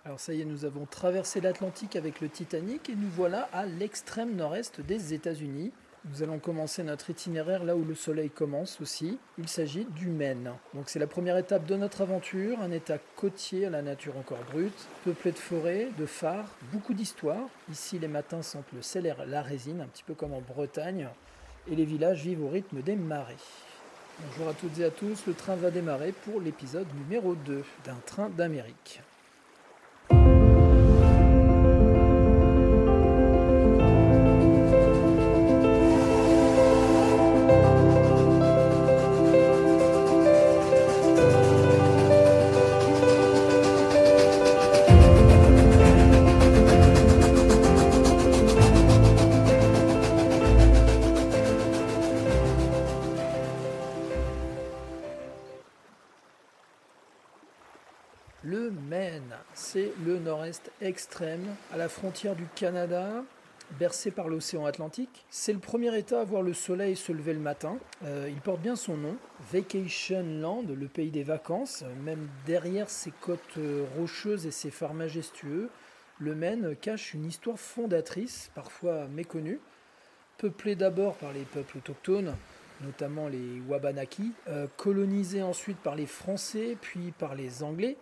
Alors ça y est, nous avons traversé l'Atlantique avec le Titanic et nous voilà à l'extrême nord-est des États-Unis. Nous allons commencer notre itinéraire là où le soleil commence aussi. Il s'agit du Maine. Donc c'est la première étape de notre aventure, un état côtier à la nature encore brute, peuplé de forêts, de phares, beaucoup d'histoires. Ici les matins sentent le sel et la résine, un petit peu comme en Bretagne, et les villages vivent au rythme des marées. Bonjour à toutes et à tous, le train va démarrer pour l'épisode numéro 2 d'un train d'Amérique. Le Maine, c'est le nord-est extrême, à la frontière du Canada, bercé par l'océan Atlantique. C'est le premier État à voir le soleil se lever le matin. Il porte bien son nom, Vacation Land, le pays des vacances. Même derrière ses côtes rocheuses et ses phares majestueux, le Maine cache une histoire fondatrice, parfois méconnue. Peuplé d'abord par les peuples autochtones, notamment les Wabanaki, colonisé ensuite par les Français, puis par les Anglais.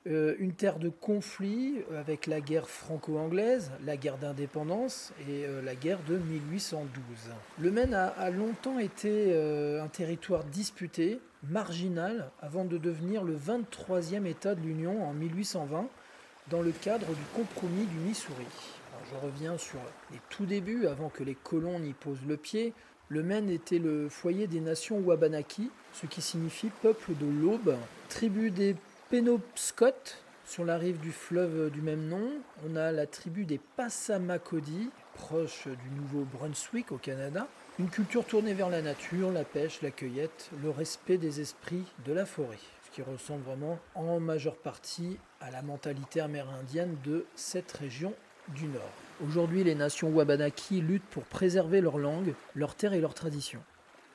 Une terre de conflit avec la guerre franco-anglaise, la guerre d'indépendance et la guerre de 1812. Le Maine a longtemps été un territoire disputé, marginal, avant de devenir le 23e État de l'Union en 1820, dans le cadre du compromis du Missouri. Alors, je reviens sur les tout débuts, avant que les colons n'y posent le pied. Le Maine était le foyer des nations Wabanaki, ce qui signifie peuple de l'aube, tribu des Penobscot, sur la rive du fleuve du même nom. On a la tribu des Passamaquoddy, proche du Nouveau-Brunswick au Canada. Une culture tournée vers la nature, la pêche, la cueillette, le respect des esprits de la forêt. Ce qui ressemble vraiment en majeure partie à la mentalité amérindienne de cette région du Nord. Aujourd'hui, les nations Wabanaki luttent pour préserver leur langue, leur terre et leurs traditions.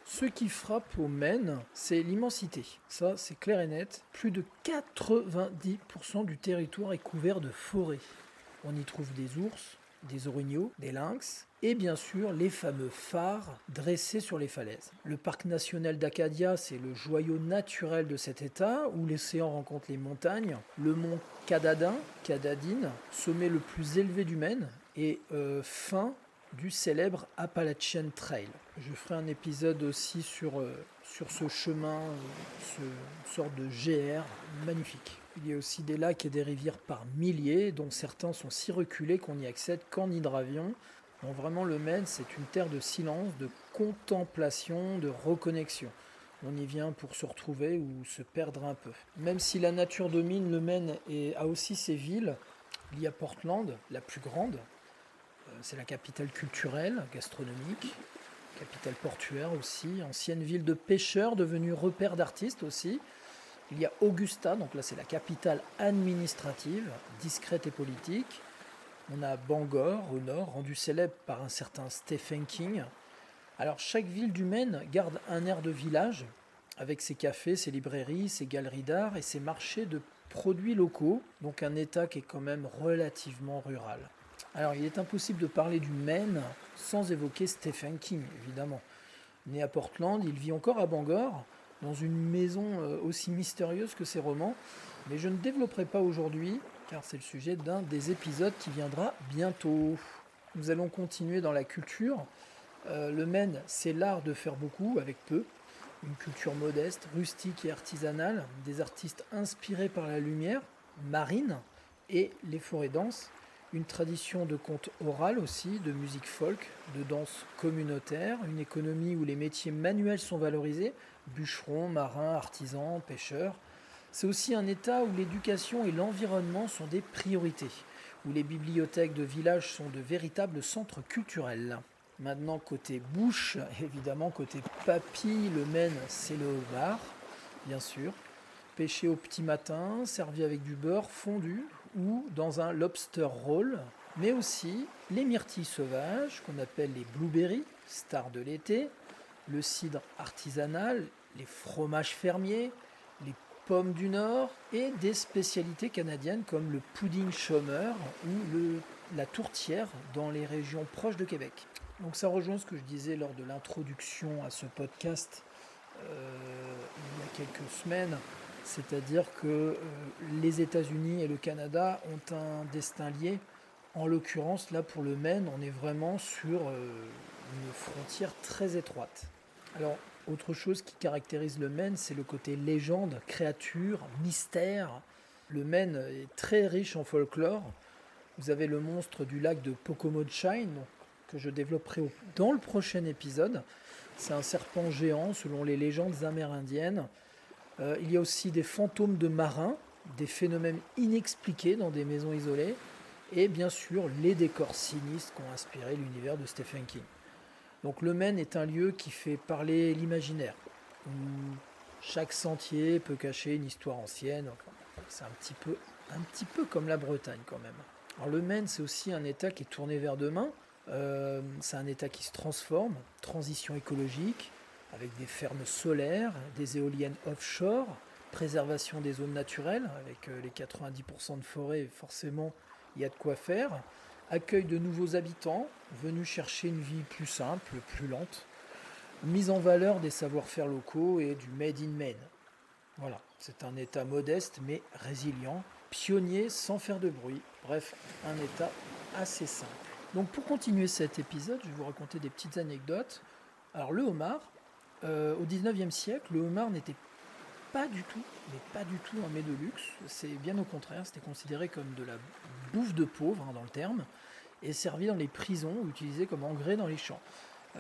Ce qui frappe au Maine, c'est l'immensité. Ça, c'est clair et net. Plus de 90% du territoire est couvert de forêts. On y trouve des ours, des orignaux, des lynx et bien sûr les fameux phares dressés sur les falaises. Le parc national d'Acadia, c'est le joyau naturel de cet état où l'océan rencontre les montagnes. Le mont Cadadine, sommet le plus élevé du Maine et fin du célèbre Appalachian Trail. Je ferai un épisode aussi sur ce chemin, ce sorte de GR magnifique. Il y a aussi des lacs et des rivières par milliers, dont certains sont si reculés qu'on n'y accède qu'en hydravion. Donc vraiment le Maine, c'est une terre de silence, de contemplation, de reconnexion. On y vient pour se retrouver ou se perdre un peu. Même si la nature domine, le Maine a aussi ses villes. Il y a Portland, la plus grande. C'est la capitale culturelle, gastronomique, capitale portuaire aussi, ancienne ville de pêcheurs devenue repère d'artistes aussi. Il y a Augusta, donc là c'est la capitale administrative, discrète et politique. On a Bangor au nord, rendu célèbre par un certain Stephen King. Alors chaque ville du Maine garde un air de village, avec ses cafés, ses librairies, ses galeries d'art et ses marchés de produits locaux, donc un état qui est quand même relativement rural. Alors, il est impossible de parler du Maine sans évoquer Stephen King, évidemment. Né à Portland, il vit encore à Bangor, dans une maison aussi mystérieuse que ses romans, mais je ne développerai pas aujourd'hui, car c'est le sujet d'un des épisodes qui viendra bientôt. Nous allons continuer dans la culture. Le Maine, c'est l'art de faire beaucoup avec peu, une culture modeste, rustique et artisanale, des artistes inspirés par la lumière, marine et les forêts denses. Une tradition de conte oral aussi, de musique folk, de danse communautaire, une économie où les métiers manuels sont valorisés, bûcherons, marins, artisans, pêcheurs. C'est aussi un état où l'éducation et l'environnement sont des priorités, où les bibliothèques de village sont de véritables centres culturels. Maintenant, côté bouche, évidemment, côté papille, le Maine, c'est le homard, bien sûr. Pêché au petit matin, servi avec du beurre fondu ou dans un lobster roll, mais aussi les myrtilles sauvages qu'on appelle les blueberries, stars de l'été, le cidre artisanal, les fromages fermiers, les pommes du Nord et des spécialités canadiennes comme le pudding chômeur ou la tourtière dans les régions proches de Québec. Donc ça rejoint ce que je disais lors de l'introduction à ce podcast il y a quelques semaines, c'est-à-dire que les États-Unis et le Canada ont un destin lié. En l'occurrence, là pour le Maine, on est vraiment sur une frontière très étroite. Alors, autre chose qui caractérise le Maine, c'est le côté légende, créature, mystère. Le Maine est très riche en folklore. Vous avez le monstre du lac de Pocomochine, que je développerai dans le prochain épisode. C'est un serpent géant selon les légendes amérindiennes. Il y a aussi des fantômes de marins, des phénomènes inexpliqués dans des maisons isolées, et bien sûr les décors sinistres qui ont inspiré l'univers de Stephen King. Donc le Maine est un lieu qui fait parler l'imaginaire, où chaque sentier peut cacher une histoire ancienne. Enfin, c'est un petit peu comme la Bretagne quand même. Alors le Maine, c'est aussi un État qui est tourné vers demain. C'est un État qui se transforme, transition écologique, avec des fermes solaires, des éoliennes offshore, préservation des zones naturelles, avec les 90% de forêt, forcément il y a de quoi faire, accueil de nouveaux habitants, venus chercher une vie plus simple, plus lente, mise en valeur des savoir-faire locaux et du Made in Maine. Voilà, c'est un État modeste mais résilient, pionnier sans faire de bruit, bref, un État assez simple. Donc pour continuer cet épisode, je vais vous raconter des petites anecdotes. Alors le homard, au 19e siècle, le homard n'était pas du tout, mais pas du tout un mets de luxe. C'est bien au contraire, c'était considéré comme de la bouffe de pauvre, dans le terme, et servi dans les prisons ou utilisé comme engrais dans les champs.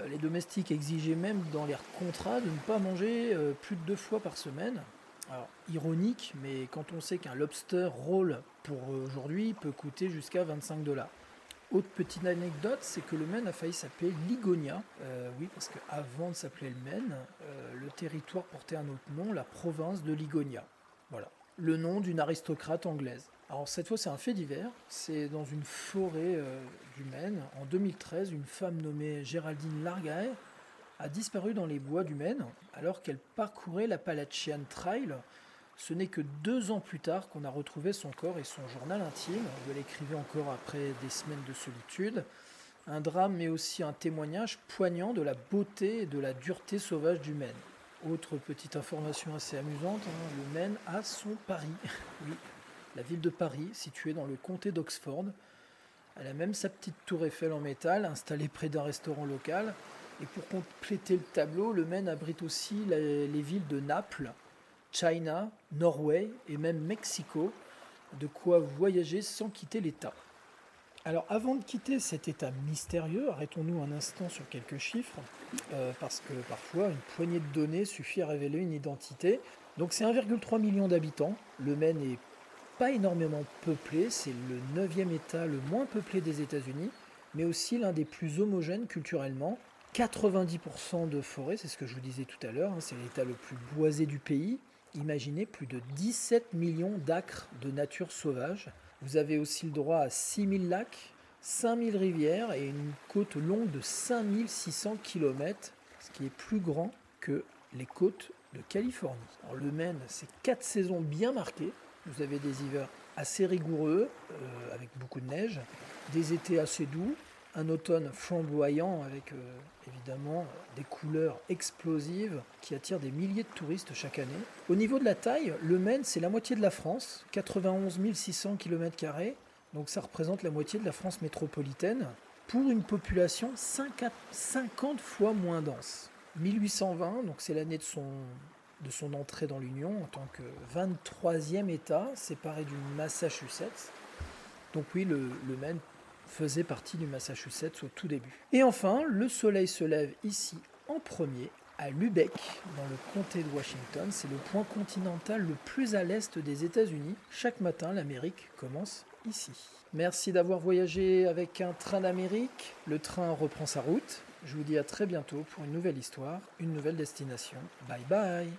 Les domestiques exigeaient même dans leurs contrats de ne pas manger plus de 2 fois par semaine. Alors, ironique, mais quand on sait qu'un lobster roll pour aujourd'hui peut coûter jusqu'à 25$. Autre petite anecdote, c'est que le Maine a failli s'appeler Ligonia. Oui, parce qu'avant de s'appeler le Maine, le territoire portait un autre nom, la province de Ligonia. Voilà, le nom d'une aristocrate anglaise. Alors cette fois, c'est un fait divers. C'est dans une forêt du Maine. En 2013, une femme nommée Géraldine Largae a disparu dans les bois du Maine alors qu'elle parcourait l'Appalachian Trail. Ce n'est que 2 ans plus tard qu'on a retrouvé son corps et son journal intime, où elle écrivait encore après des semaines de solitude. Un drame mais aussi un témoignage poignant de la beauté et de la dureté sauvage du Maine. Autre petite information assez amusante, le Maine a son Paris. Oui, la ville de Paris, située dans le comté d'Oxford. Elle a même sa petite tour Eiffel en métal, installée près d'un restaurant local. Et pour compléter le tableau, le Maine abrite aussi les villes de Naples, China, Norway et même Mexico, de quoi voyager sans quitter l'État. Alors avant de quitter cet État mystérieux, arrêtons-nous un instant sur quelques chiffres, parce que parfois une poignée de données suffit à révéler une identité. Donc c'est 1,3 million d'habitants, le Maine est pas énormément peuplé, c'est le 9e État le moins peuplé des États-Unis, mais aussi l'un des plus homogènes culturellement. 90% de forêt, c'est ce que je vous disais tout à l'heure, c'est l'État le plus boisé du pays. Imaginez plus de 17 millions d'acres de nature sauvage. Vous avez aussi le droit à 6000 lacs, 5000 rivières et une côte longue de 5600 km, ce qui est plus grand que les côtes de Californie. Alors le Maine, c'est 4 saisons bien marquées. Vous avez des hivers assez rigoureux, avec beaucoup de neige, des étés assez doux, un automne flamboyant avec évidemment des couleurs explosives qui attirent des milliers de touristes chaque année. Au niveau de la taille, le Maine c'est la moitié de la France, 91 600 km², donc ça représente la moitié de la France métropolitaine, pour une population 50 fois moins dense. 1820, donc c'est l'année de son entrée dans l'Union en tant que 23e État, séparé du Massachusetts. Donc oui, le Maine faisait partie du Massachusetts au tout début. Et enfin, le soleil se lève ici en premier, à Lubeck, dans le comté de Washington. C'est le point continental le plus à l'est des États-Unis. Chaque matin, l'Amérique commence ici. Merci d'avoir voyagé avec un train d'Amérique. Le train reprend sa route. Je vous dis à très bientôt pour une nouvelle histoire, une nouvelle destination. Bye bye!